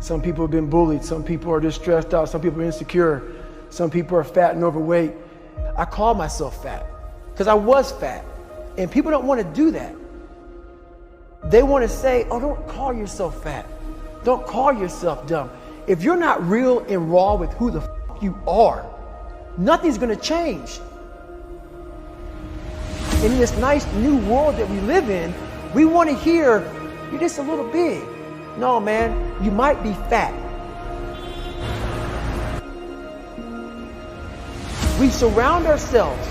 Some people have been bullied. Some people are just stressed out. Some people are insecure. Some people are fat and overweight. I call myself fat because I was fat. And people don't want to do that. They want to say, oh, don't call yourself fat. Don't call yourself dumb. If you're not real and raw with who the f you are, nothing's going to change. In this nice new world that we live in, we want to hear, you're just a little big. No, man, you might be fat. We surround ourselves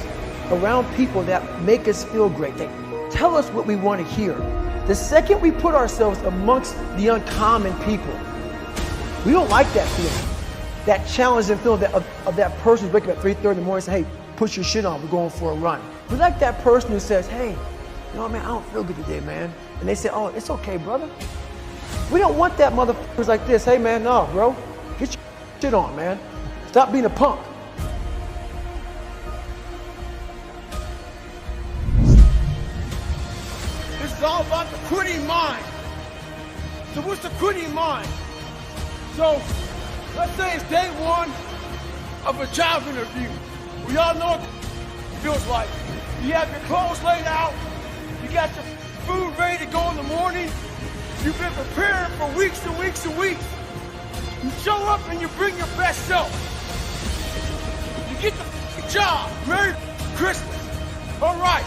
around people that make us feel great. They tell us what we want to hear. The second we put ourselves amongst the uncommon people, we don't like that feeling. That challenging feeling of that person who's waking up at 3:30 in the morning and say, hey, put your shit on, we're going for a run. We like that person who says, hey, you know what, man, I don't feel good today, man. And they say, oh, it's okay, brother. We don't want that motherfuckers like this. Hey, man, no, bro, get your shit on, man. Stop being a punk. This is all about the quitting mind. So what's the quitting mind? So let's say it's day one of a job interview. We all know what it feels like. You have your clothes laid out. You got your food ready to go in the morning. You've been preparing for weeks and weeks and weeks. You show up and you bring your best self. You get the job. Merry Christmas. All right.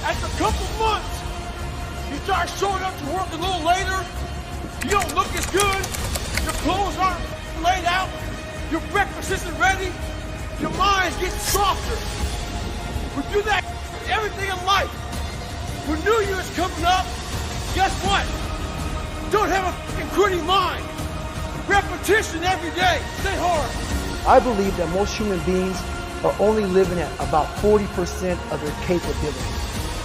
After a couple months, you start showing up to work a little later. You don't look as good. Your clothes aren't laid out. Your breakfast isn't ready. Your mind's getting softer. We do that everything in life. When New Year's coming up, guess what? Don't have a fucking quitting mind. Repetition every day. Stay hard. I believe that most human beings are only living at about 40% of their capability.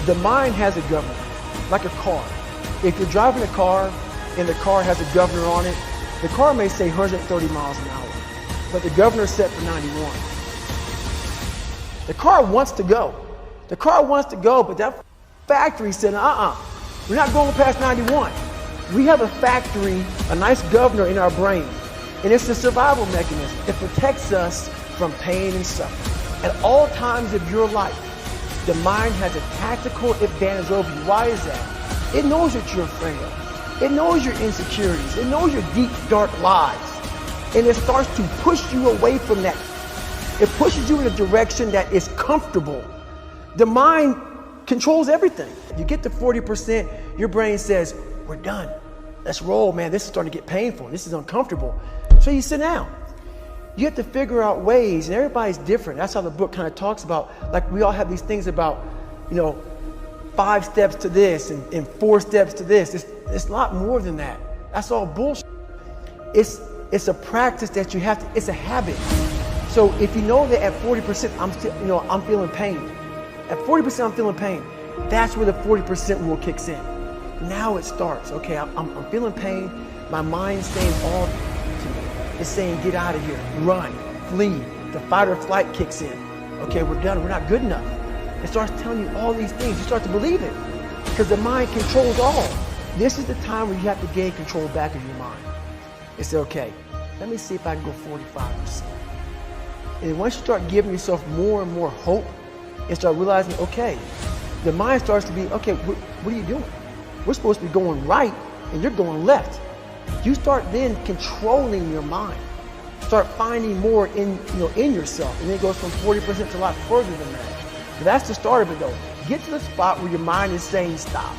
The mind has a governor, like a car. If you're driving a car and the car has a governor on it, the car may say 130 miles an hour, but the governor's set for 91. The car wants to go. The car wants to go, but that factory said, we're not going past 91. We have a factory, a nice governor in our brain, and it's a survival mechanism. It protects us from pain and suffering. At all times of your life, the mind has a tactical advantage over you. Why is that? It knows what you're afraid of. It knows your insecurities. It knows your deep, dark lies. And it starts to push you away from that. It pushes you in a direction that is comfortable. The mind controls everything. You get to 40%, your brain says, we're done. Let's roll, man. This is starting to get painful. This is uncomfortable. So you sit down. You have to figure out ways, and everybody's different. That's how the book kind of talks about, like we all have these things about, 5 steps to this and 4 steps to this. It's a lot more than that. That's all bullshit. It's a practice that you have to, it's a habit. So if you know that at 40%, I'm feeling pain. At 40% I'm feeling pain. That's where the 40% rule kicks in. Now it starts. Okay, I'm feeling pain. My mind's saying all to me. It's saying get out of here, run, flee. The fight or flight kicks in. Okay, we're done. We're not good enough. It starts telling you all these things. You start to believe it because the mind controls all. This is the time where you have to gain control back of your mind. It's okay. Let me see if I can go 45%. And once you start giving yourself more and more hope and start realizing, okay, the mind starts to be, okay, what are you doing? We're supposed to be going right and you're going left. You start then controlling your mind. Start finding more in yourself. And then it goes from 40% to a lot further than that. But that's the start of it though. Get to the spot where your mind is saying stop.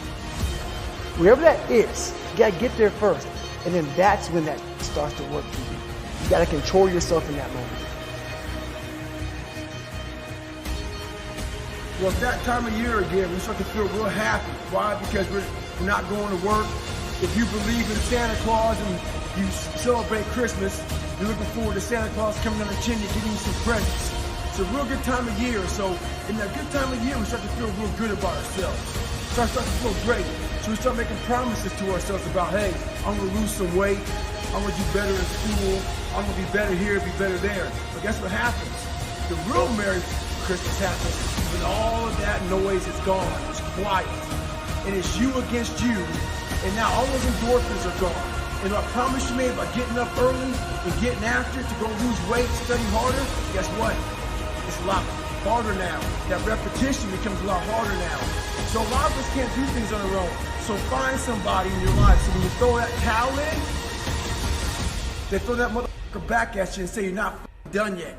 Wherever that is, you gotta get there first. And then that's when that starts to work for you. You gotta control yourself in that moment. Well, it's that time of year again, we start to feel real happy. Why? Because we're not going to work. If you believe in Santa Claus and you celebrate Christmas, you're looking forward to Santa Claus coming down the chimney giving you some presents. It's a real good time of year. So in that good time of year, we start to feel real good about ourselves. Start to feel great. So we start making promises to ourselves about, hey, I'm gonna lose some weight. I'm gonna do better in school. I'm gonna be better here, be better there. But guess what happens? The real Merry Christmas happens when all of that noise is gone. It's quiet. And it's you against you. And now all those endorphins are gone. And I promise you, man, by getting up early and getting after it to go lose weight, study harder, guess what? It's a lot harder now. That repetition becomes a lot harder now. So a lot of us can't do things on our own. So find somebody in your life. So when you throw that towel in, they throw that motherfucker back at you and say you're not done yet.